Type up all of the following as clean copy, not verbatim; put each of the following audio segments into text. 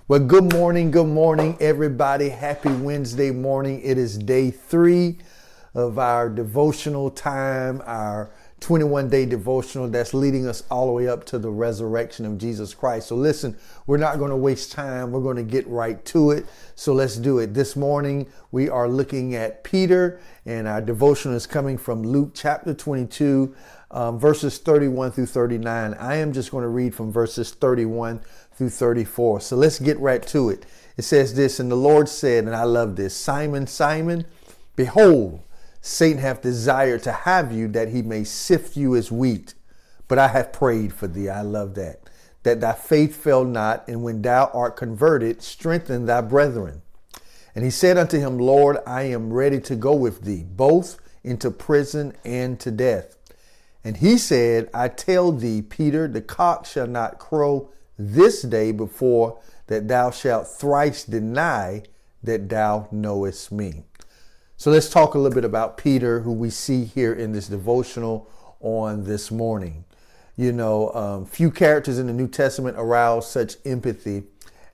Well, good morning, everybody. Happy Wednesday morning. It is day 3 of our devotional time, our 21-day devotional that's leading us all the way up to the resurrection of Jesus Christ. So listen, we're not going to waste time. We're going to get right to it. So let's do it. This morning, we are looking at Peter, and our devotional is coming from Luke chapter 22, verses 31 through 39. I am just going to read from verses 31 through 34. So let's get right to it. It says this, and the Lord said, and I love this, Simon, Simon, behold, Satan hath desired to have you that he may sift you as wheat. But I have prayed for thee. I love that thy faith fail not. And when thou art converted, strengthen thy brethren. And he said unto him, Lord, I am ready to go with thee, both into prison and to death. And he said, I tell thee, Peter, the cock shall not crow this day before that thou shalt thrice deny that thou knowest me. So let's talk a little bit about Peter, who we see here in this devotional on this morning. You know, few characters in the New Testament arouse such empathy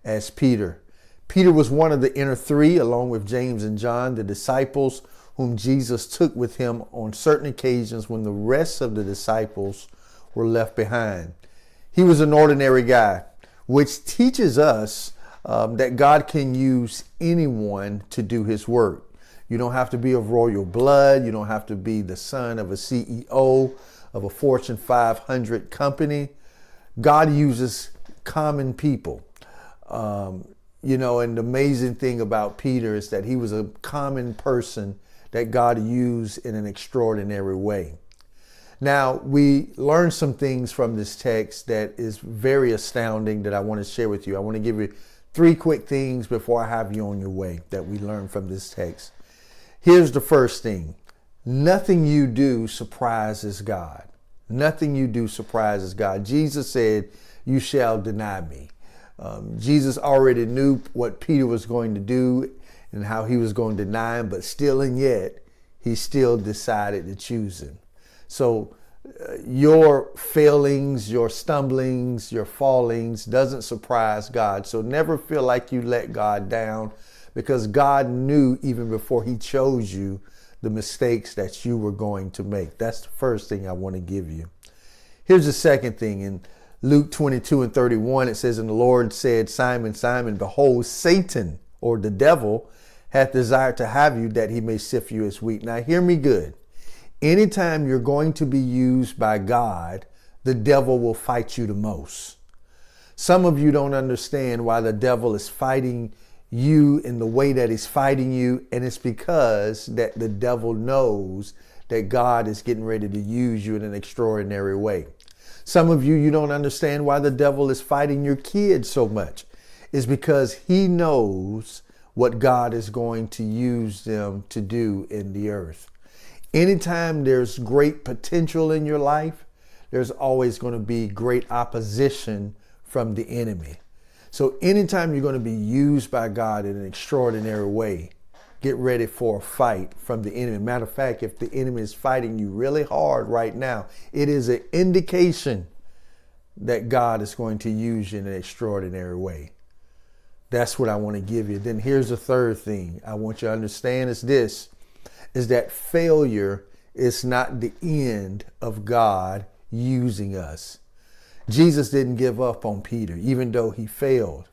as Peter. Peter was one of the inner three, along with James and John, the disciples whom Jesus took with him on certain occasions when the rest of the disciples were left behind. He was an ordinary guy, which teaches us that God can use anyone to do his work. You don't have to be of royal blood. You don't have to be the son of a CEO of a Fortune 500 company. God uses common people. You know, and the amazing thing about Peter is that he was a common person that God used in an extraordinary way. Now, we learn some things from this text that is very astounding that I want to share with you. I want to give you 3 quick things before I have you on your way that we learn from this text. Here's the first thing. Nothing you do surprises God. Nothing you do surprises God. Jesus said, you shall deny me. Jesus already knew what Peter was going to do and how he was going to deny him, but still and yet, he still decided to choose him. So your failings, your stumblings, your fallings doesn't surprise God. So never feel like you let God down, because God knew even before he chose you the mistakes that you were going to make. That's the first thing I want to give you. Here's the second thing. In Luke 22 and 31, it says, and the Lord said, Simon, Simon, behold, Satan, or the devil, hath desired to have you that he may sift you as wheat. Now hear me good. Anytime you're going to be used by God, the devil will fight you the most. Some of you don't understand why the devil is fighting you in the way that he's fighting you, and it's because that the devil knows that God is getting ready to use you in an extraordinary way. Some of you don't understand why the devil is fighting your kids so much. It's because he knows what God is going to use them to do in the earth. Anytime there's great potential in your life, there's always going to be great opposition from the enemy. So anytime you're going to be used by God in an extraordinary way, get ready for a fight from the enemy. Matter of fact, if the enemy is fighting you really hard right now, it is an indication that God is going to use you in an extraordinary way. That's what I want to give you. Then here's the third thing I want you to understand is this, is that failure is not the end of God using us. Jesus didn't give up on Peter, even though he failed.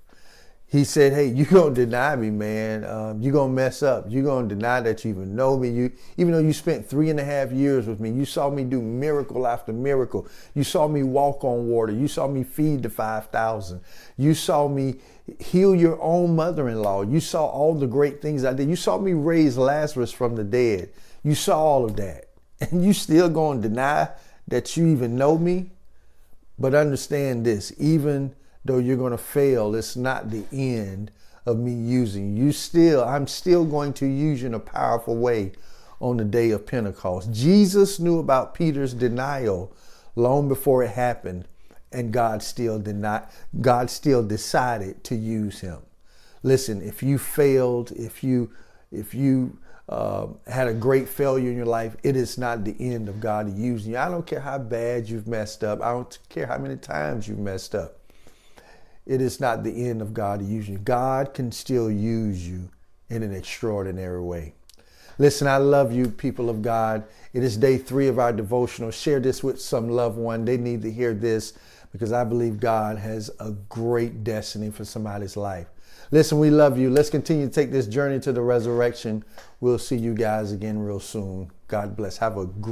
He said, hey, you're going to deny me, man. You're going to mess up. You're going to deny that you even know me. Even though you spent 3.5 years with me, you saw me do miracle after miracle. You saw me walk on water. You saw me feed the 5,000. You saw me heal your own mother-in-law. You saw all the great things I did. You saw me raise Lazarus from the dead. You saw all of that. And you still going to deny that you even know me? But understand this, even though you're going to fail, it's not the end of me using you. I'm still going to use you in a powerful way on the day of Pentecost. Jesus knew about Peter's denial long before it happened, and God still decided to use him. Listen, if you failed, if you had a great failure in your life, it is not the end of God using you. I don't care how bad you've messed up. I don't care how many times you've messed up. it is not the end of God to use you. God can still use you in an extraordinary way. Listen, I love you, people of God. It is day 3 of our devotional. Share this with some loved one. They need to hear this because I believe God has a great destiny for somebody's life. Listen, we love you. Let's continue to take this journey to the resurrection. We'll see you guys again real soon. God bless. Have a great